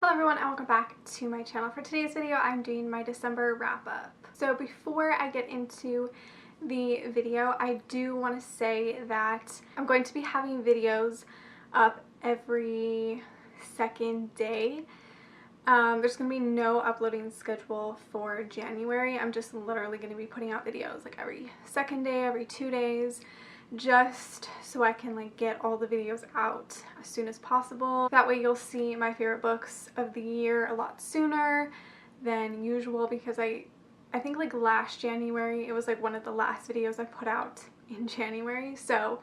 Hello everyone and welcome back to my channel. For today's video, I'm doing my December wrap up. So before I get into the video, I do want to say that I'm going to be having videos up every second day. There's going to be no uploading schedule for January. I'm just literally going to be putting out videos like every second day, every 2 days, just so I can like get all the videos out as soon as possible. That way you'll see my favorite books of the year a lot sooner than usual, because I think like last January it was like one of the last videos I put out in January, so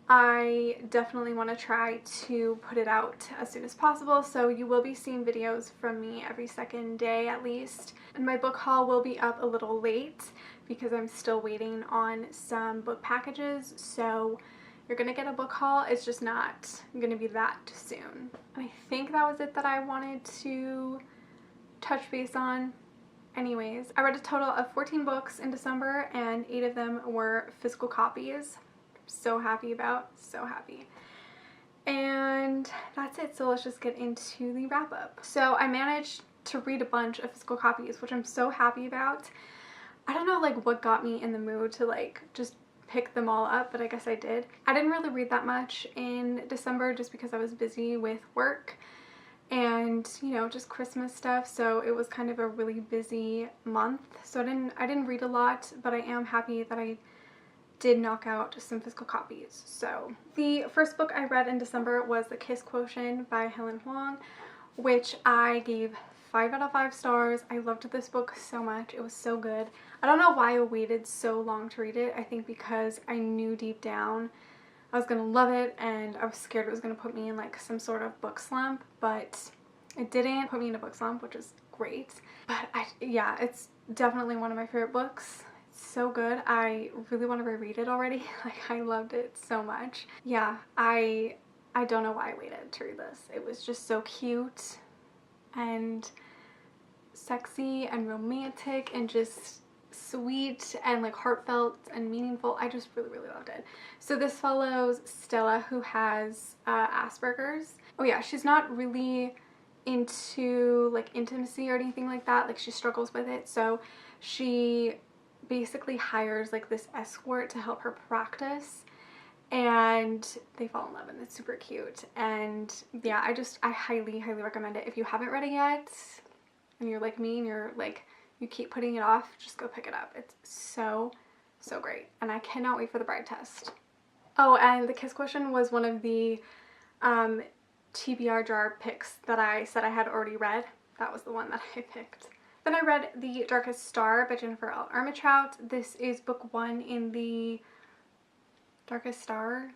I definitely want to try to put it out as soon as possible. So you will be seeing videos from me every second day at least. And my book haul will be up a little late because I'm still waiting on some book packages. So you're going to get a book haul. It's just not going to be that soon. And I think that was it that I wanted to touch base on. Anyways, I read a total of 14 books in December and 8 of them were physical copies. So happy about, so happy. And that's it. So let's just get into the wrap up. So I managed to read a bunch of physical copies, which I'm so happy about. I don't know like what got me in the mood to like just pick them all up, but I guess I did. I didn't really read that much in December just because I was busy with work and, you know, just Christmas stuff, so it was kind of a really busy month. So I didn't read a lot, but I am happy that I did knock out some physical copies. So the first book I read in December was The Kiss Quotient by Helen Huang, which I gave 5 out of 5 stars. I loved this book so much. It was so good. I don't know why I waited so long to read it. I think because I knew deep down I was gonna love it and I was scared it was gonna put me in like some sort of book slump, but it didn't put me in a book slump, which is great. But yeah, it's definitely one of my favorite books. So good. I really want to reread it already. Like, I loved it so much. Yeah, I don't know why I waited to read this. It was just so cute and sexy and romantic and just sweet and like heartfelt and meaningful. I just really loved it. So this follows Stella, who has Asperger's. Oh yeah, she's not really into like intimacy or anything like that. Like, she struggles with it, so she basically hires like this escort to help her practice, and they fall in love and it's super cute. And yeah, I highly recommend it. If you haven't read it yet and you're like me and you're like you keep putting it off, just go pick it up. It's so great and I cannot wait for the bride test. Oh, and The Kiss Quotient was one of the TBR jar picks that I said I had already read. That was the one that I picked. Then I read The Darkest Star by Jennifer L. Armentrout. This is book 1 in the Darkest Star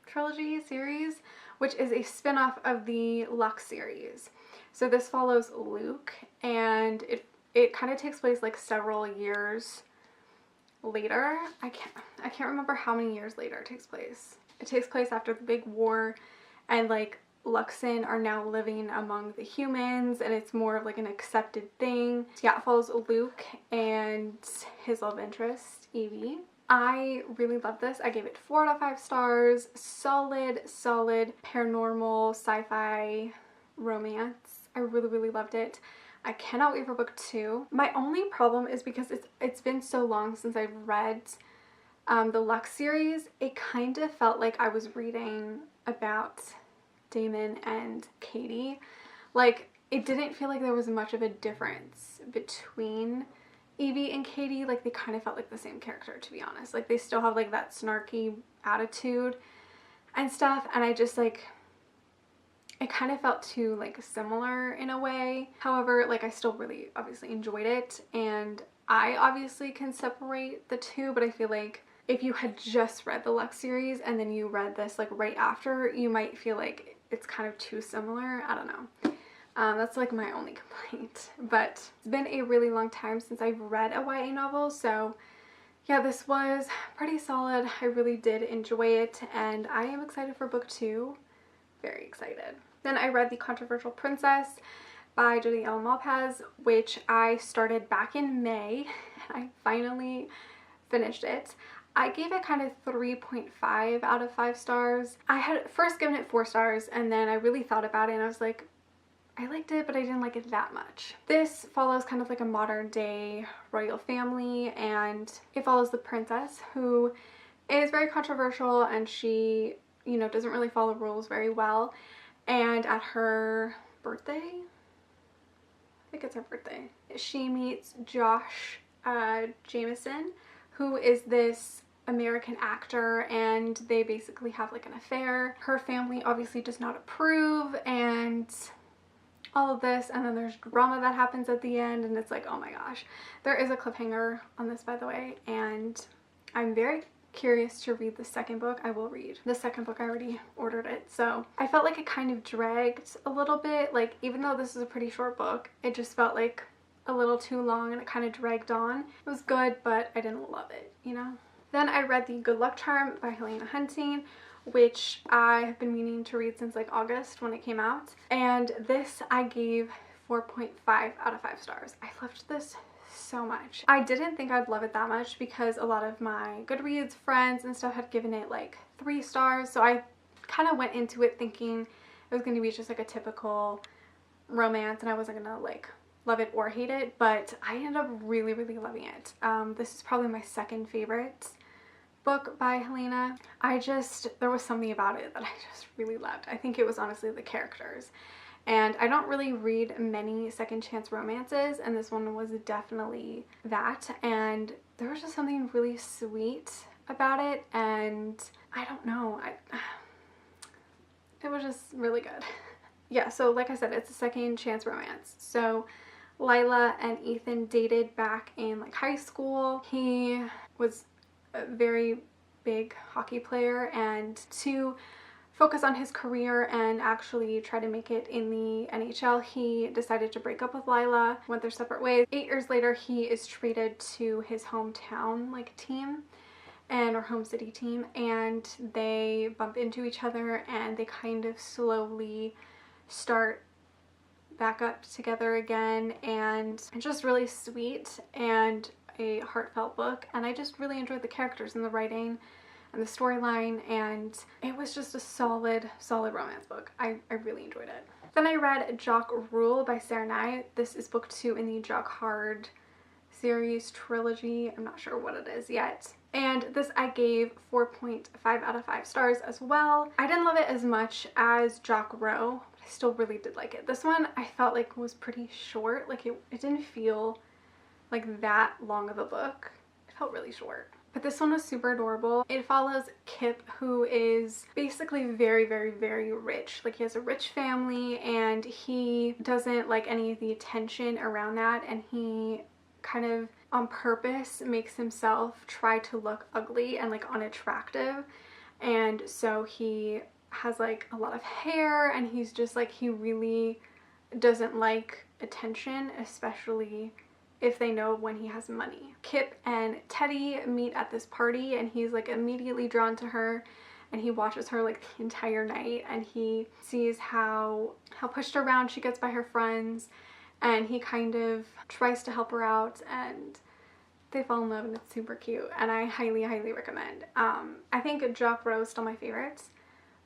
trilogy series, which is a spin-off of the Lux series. So this follows Luke, and it kind of takes place like several years later. I can't remember how many years later it takes place. It takes place after the big war, and like Luxon are now living among the humans, and it's more of like an accepted thing. So yeah, it follows Luke and his love interest, Evie. I really love this. I gave it 4 out of 5 stars. Solid paranormal sci-fi romance. I really loved it. I cannot wait for book 2. My only problem is because it's been so long since I've read the Lux series. It kind of felt like I was reading about Damon and Katie. Like, it didn't feel like there was much of a difference between Evie and Katie. Like, they kind of felt like the same character, to be honest. Like, they still have like that snarky attitude and stuff, and I just like, it kind of felt too like similar in a way. However, like, I still really obviously enjoyed it, and I obviously can separate the two, but I feel like if you had just read the Lux series and then you read this like right after, you might feel like it's kind of too similar. I don't know. That's like my only complaint. But it's been a really long time since I've read a YA novel, so yeah, this was pretty solid. I really did enjoy it, and I am excited for book 2. Very excited. Then I read The Controversial Princess by Jodi L. Malpaz, which I started back in May, and I finally finished it. I gave it kind of 3.5 out of 5 stars. I had first given it 4 stars, and then I really thought about it and I was like, I liked it, but I didn't like it that much. This follows kind of like a modern day royal family, and it follows the princess, who is very controversial, and she, you know, doesn't really follow rules very well. And at her birthday, I think it's her birthday, she meets Josh Jameson, who is this American actor, and they basically have like an affair. Her family obviously does not approve, and all of this, and then there's drama that happens at the end, and it's like, oh my gosh. There is a cliffhanger on this, by the way, and I'm very curious to read the second book. I will read the second book. I already ordered it. So I felt like it kind of dragged a little bit. Like, even though this is a pretty short book, it just felt like a little too long, and it kind of dragged on. It was good, but I didn't love it, you know? Then I read The Good Luck Charm by Helena Hunting, which I have been meaning to read since like August when it came out. And this I gave 4.5 out of 5 stars. I loved this so much. I didn't think I'd love it that much because a lot of my Goodreads friends and stuff had given it like 3 stars. So I kind of went into it thinking it was going to be just like a typical romance, and I wasn't going to like love it or hate it, but I ended up really, really loving it. This is probably my second favorite book by Helena. There was something about it that I just really loved. I think it was honestly the characters. And I don't really read many second chance romances, and this one was definitely that. And there was just something really sweet about it, and I don't know, it was just really good. Yeah, so like I said, it's a second chance romance. So Lila and Ethan dated back in like high school. He was a very big hockey player, and to focus on his career and actually try to make it in the NHL, he decided to break up with Lila, went their separate ways. 8 years later, he is traded to his hometown like team or home city team, and they bump into each other, and they kind of slowly start back up together again. And it's just really sweet and a heartfelt book, and I just really enjoyed the characters and the writing and the storyline, and it was just a solid romance book. I really enjoyed it. Then I read Jock Ruled by Sarah Nye. This is book 2 in the Jock Hard series trilogy. I'm not sure what it is yet. And this I gave 4.5 out of 5 stars as well. I didn't love it as much as Jock Row, but I still really did like it. This one I felt like was pretty short. Like it didn't feel like that long of a book. It felt really short. But this one was super adorable. It follows Kip, who is basically very, very, very rich. Like, he has a rich family, and he doesn't like any of the attention around that, and he kind of on purpose makes himself try to look ugly and like unattractive. And so he has like a lot of hair, and he's just like, he really doesn't like attention, especially if they know when he has money. Kip and Teddy meet at this party, and he's like immediately drawn to her, and he watches her like the entire night, and he sees how pushed around she gets by her friends, and he kind of tries to help her out, and they fall in love, and it's super cute, and I highly, highly recommend. I think Jock Row is still my favorite,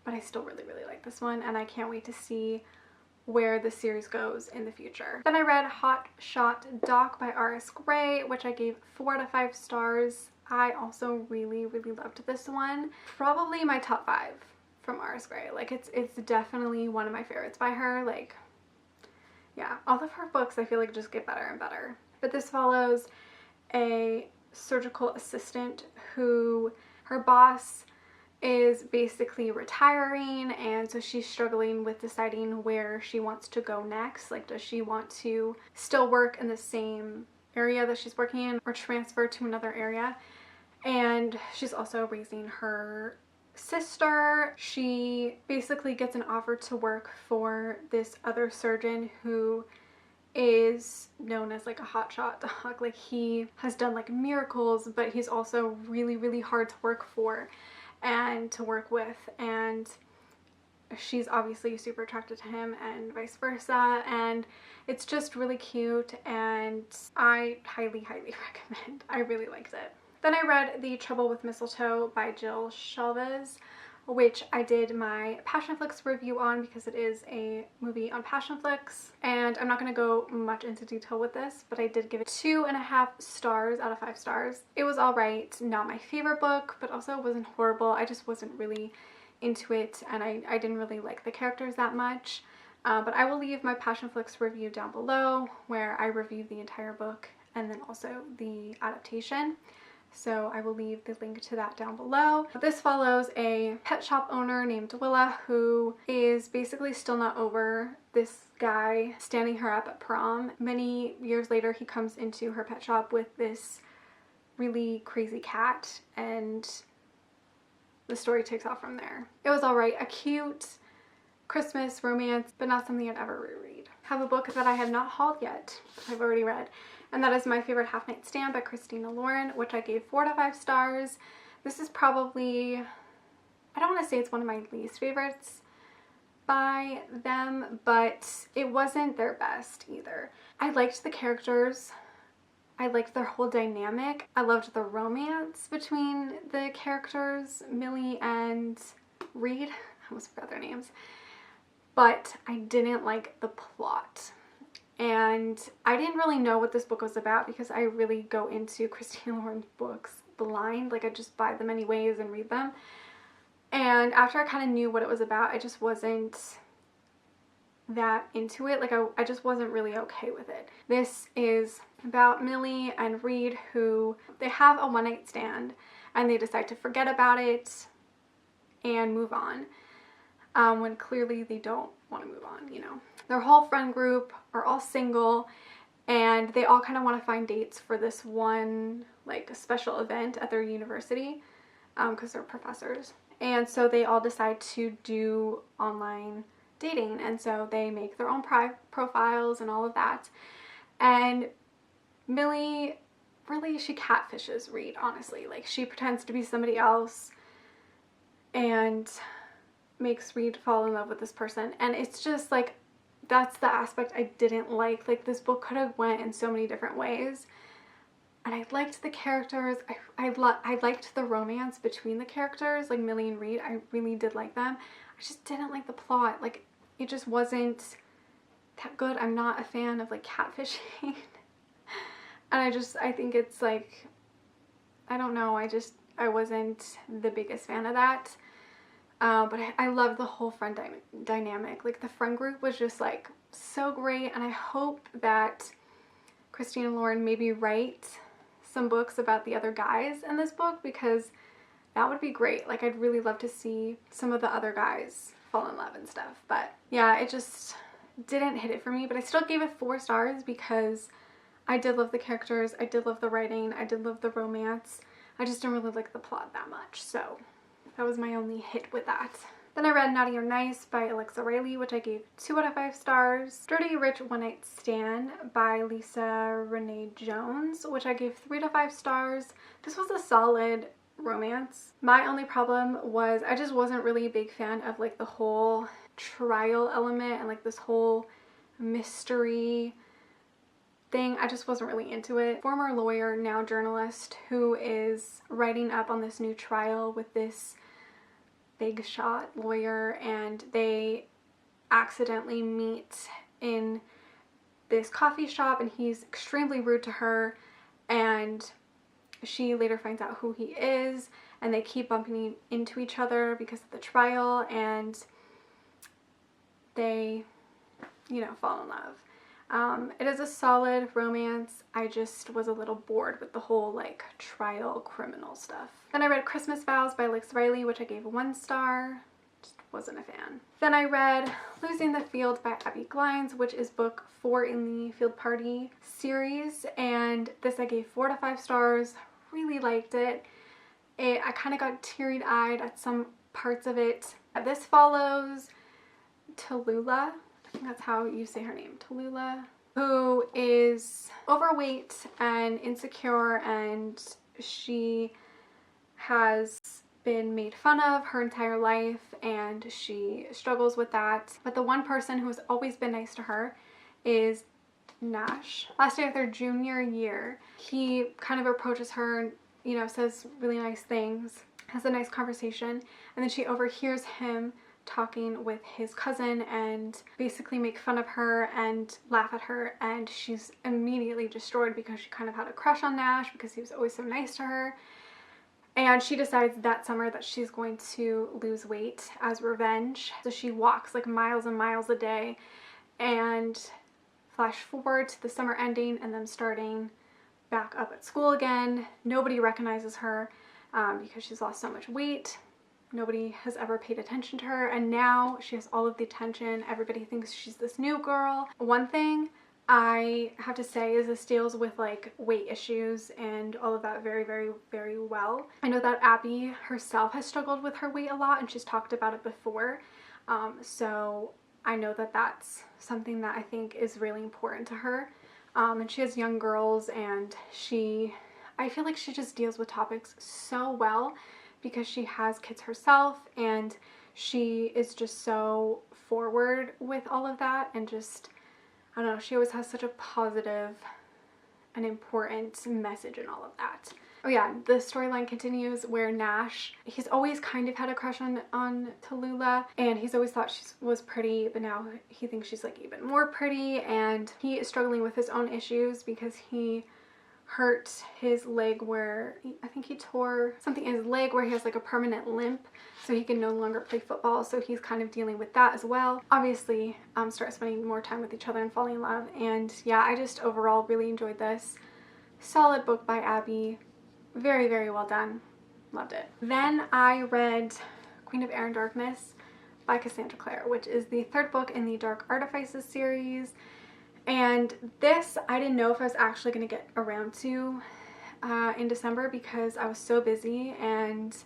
but I still really, really like this one, and I can't wait to see where the series goes in the future. Then I read Hot Shot Doc by R.S. Gray, which I gave 4 out of 5 stars. I also really, really loved this one. Probably my top 5 from R.S. Gray. Like, it's definitely one of my favorites by her. Like, yeah, all of her books I feel like just get better and better. But this follows a surgical assistant who, her boss is basically retiring, and so she's struggling with deciding where she wants to go next. Like, does she want to still work in the same area that she's working in, or transfer to another area? And she's also raising her sister. She basically gets an offer to work for this other surgeon who is known as like a hotshot doc. Like, he has done like miracles, but he's also really, really hard to work for and to work with, and she's obviously super attracted to him, and vice versa, and it's just really cute, and I highly, highly recommend. I really liked it. Then I read The Trouble with Mistletoe by Jill Shalvez. which I did my Passionflix review on because it is a movie on Passionflix. And I'm not going to go much into detail with this, but I did give it 2.5 stars out of 5 stars. It was alright, not my favorite book, but also it wasn't horrible. I just wasn't really into it, and I didn't really like the characters that much. But I will leave my Passionflix review down below where I reviewed the entire book and then also the adaptation. So I will leave the link to that down below. This follows a pet shop owner named Willa who is basically still not over this guy standing her up at prom. Many years later, he comes into her pet shop with this really crazy cat, and the story takes off from there. It was alright, a cute Christmas romance, but not something I'd ever reread. I have a book that I have not hauled yet, but I've already read, and that is My Favorite Half Nightstand by Christina Lauren, which I gave 4 out of 5 stars. This is probably, I don't want to say it's one of my least favorites by them, but it wasn't their best either. I liked the characters. I liked their whole dynamic. I loved the romance between the characters, Millie and Reed. I almost forgot their names. But I didn't like the plot. And I didn't really know what this book was about because I really go into Christina Lauren's books blind. Like, I just buy them anyways and read them. And after I kind of knew what it was about, I just wasn't that into it. Like, I just wasn't really okay with it. This is about Millie and Reed, who they have a one-night stand and they decide to forget about it and move on, when clearly they don't want to move on, you know. Their whole friend group are all single and they all kind of want to find dates for this one, like, special event at their university, because they're professors. And so they all decide to do online dating, and so they make their own profiles and all of that. And Millie, really, she catfishes Reed, honestly. Like, she pretends to be somebody else and makes Reed fall in love with this person. And it's just like, that's the aspect I didn't like. Like, this book could have went in so many different ways. And I liked the characters. I liked the romance between the characters, like Millie and Reed. I really did like them. I just didn't like the plot. Like, it just wasn't that good. I'm not a fan of, like, catfishing. And I think it's like, I don't know, I wasn't the biggest fan of that. But I love the whole friend dynamic. Like, the friend group was just, like, so great. And I hope that Christina Lauren maybe write some books about the other guys in this book, because that would be great. Like, I'd really love to see some of the other guys fall in love and stuff. But yeah, it just didn't hit it for me. But I still gave it 4 stars because I did love the characters. I did love the writing. I did love the romance. I just didn't really like the plot that much. So that was my only hit with that. Then I read Naughty or Nice by Alexa Riley, which I gave 2 out of 5 stars. Dirty Rich One Night Stand by Lisa Renee Jones, which I gave 3 out of 5 stars. This was a solid romance. My only problem was I just wasn't really a big fan of, like, the whole trial element and, like, this whole mystery thing. I just wasn't really into it. Former lawyer, now journalist, who is writing up on this new trial with this big shot lawyer, and they accidentally meet in this coffee shop and he's extremely rude to her, and she later finds out who he is, and they keep bumping into each other because of the trial, and they, you know, fall in love. It is a solid romance. I just was a little bored with the whole, like, trial criminal stuff. Then I read Christmas Vows by Alexa Riley, which I gave 1 star. Just wasn't a fan. Then I read Losing the Field by Abby Glines, which is book 4 in the Field Party series, and this I gave 4 out of 5 stars. Really liked it. I kind of got teary-eyed at some parts of it. This follows Tallulah, I think that's how you say her name, Tallulah, who is overweight and insecure, and she has been made fun of her entire life, and she struggles with that. But the one person who has always been nice to her is Nash. Last day of their junior year, he kind of approaches her and, you know, says really nice things, has a nice conversation, and then she overhears him talking with his cousin and basically make fun of her and laugh at her, and she's immediately destroyed because she kind of had a crush on Nash because he was always so nice to her. And she decides that summer that she's going to lose weight as revenge. So she walks like miles and miles a day, and flash forward to the summer ending and then starting back up at school again. Nobody recognizes her because she's lost so much weight. Nobody has ever paid attention to her, and now she has all of the attention. Everybody thinks she's this new girl. One thing I have to say is this deals with like weight issues and all of that very, very, very well. I know that Abby herself has struggled with her weight a lot, and she's talked about it before. So I know that that's something that I think is really important to her. And she has young girls, and I feel like she just deals with topics so well because she has kids herself, and she is just so forward with all of that, and just, I don't know, she always has such a positive and important message in all of that. Oh yeah, the storyline continues where Nash, he's always kind of had a crush on Tallulah, and he's always thought she was pretty, but now he thinks she's like even more pretty, and he is struggling with his own issues because he hurt his leg where I think he tore something in his leg where he has like a permanent limp, so he can no longer play football. So he's kind of dealing with that as well. Obviously, start spending more time with each other and falling in love. And yeah, I just overall really enjoyed this. Solid book by Abby. Very, very well done. Loved it. Then I read Queen of Air and Darkness by Cassandra Clare, which is the third book in the Dark Artifices series. And this, I didn't know if I was actually going to get around to in December because I was so busy and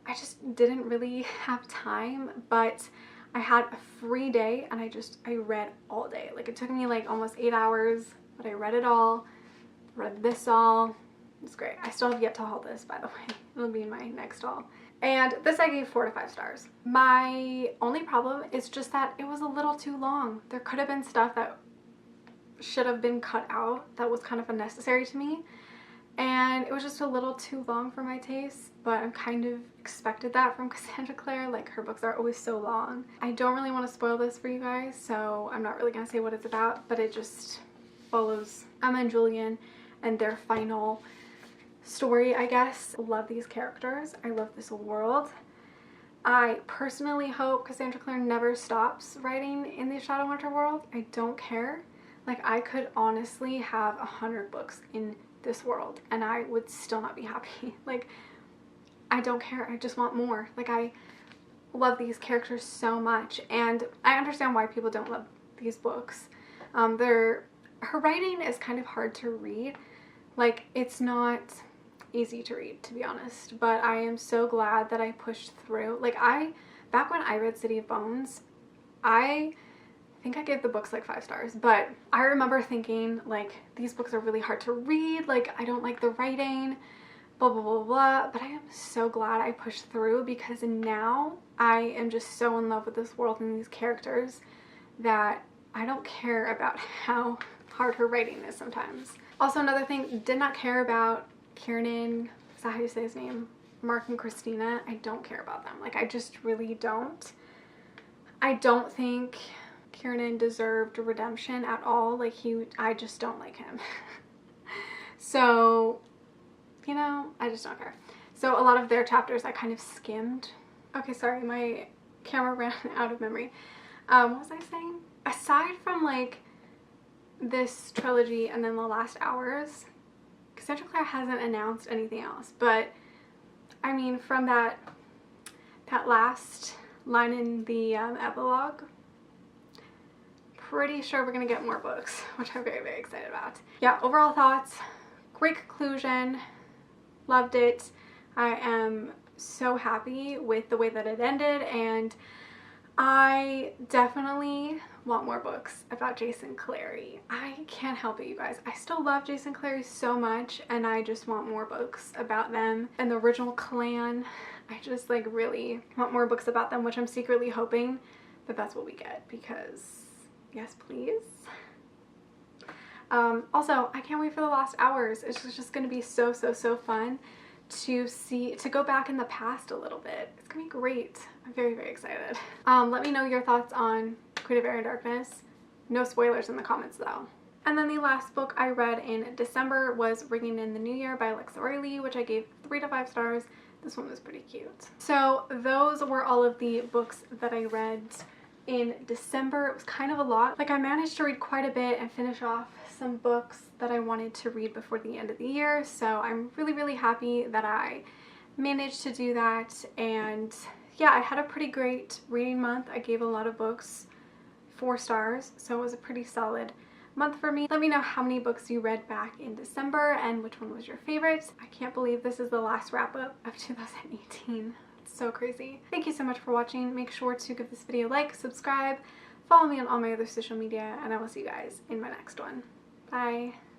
I just didn't really have time, but I had a free day and I read all day. Like, it took me like almost 8 hours, but I read it all, read this all. It's great. I still have yet to haul this, by the way. It'll be my next haul. And this I gave 4 to 5 stars. My only problem is just that it was a little too long. There could have been stuff that should have been cut out that was kind of unnecessary to me, and it was just a little too long for my taste, but I kind of expected that from Cassandra Clare. Like, her books are always so long. I don't really want to spoil this for you guys, so I'm not really gonna say what it's about, but it just follows Emma and Julian and their final story, I guess. Love these characters. I love this world. I personally hope Cassandra Clare never stops writing in the Shadowhunter world. I don't care. Like, I could honestly have 100 books in this world and I would still not be happy. Like, I don't care. I just want more. Like, I love these characters so much, and I understand why people don't love these books. Her writing is kind of hard to read. Like, it's not easy to read, to be honest, but I am so glad that I pushed through. Like, back when I read City of Bones, I think I gave the books like 5 stars, but I remember thinking, like, these books are really hard to read, like, I don't like the writing, blah, blah, blah, blah, but I am so glad I pushed through because now I am just so in love with this world and these characters that I don't care about how hard her writing is sometimes. Also, another thing, did not care about Kiernan, is that how you say his name? Mark and Christina. I don't care about them. Like, I just really don't. I don't think Kiernan deserved redemption at all. Like, I just don't like him. So, you know, I just don't care. So a lot of their chapters I kind of skimmed. Okay, sorry, my camera ran out of memory. What was I saying? Aside from like this trilogy and then The Last Hours, Cassandra Clare hasn't announced anything else. But I mean, from that last line in the epilogue, pretty sure we're gonna get more books, which I'm very, very excited about. Yeah, overall thoughts, great conclusion, loved it. I am so happy with the way that it ended, and I definitely want more books about Jason Clary. I can't help it, you guys. I still love Jason Clary so much, and I just want more books about them and the original clan. I just like really want more books about them, which I'm secretly hoping that that's what we get, because yes, please. Also, I can't wait for The Last Hours. It's just gonna be so, so, so fun to go back in the past a little bit. It's gonna be great. I'm very, very excited. Let me know your thoughts on Queen of Air and Darkness. No spoilers in the comments though. And then the last book I read in December was Ringing in the New Year by Alexa Riley, which I gave 3 to 5 stars. This one was pretty cute. So those were all of the books that I read in December. It was kind of a lot. Like, I managed to read quite a bit and finish off some books that I wanted to read before the end of the year. So I'm really, really happy that I managed to do that. And yeah, I had a pretty great reading month. I gave a lot of books 4 stars, so it was a pretty solid month for me. Let me know how many books you read back in December and which one was your favorite. I can't believe this is the last wrap up of 2018. It's so crazy. Thank you so much for watching. Make sure to give this video a like, subscribe, follow me on all my other social media, and I will see you guys in my next one. Bye.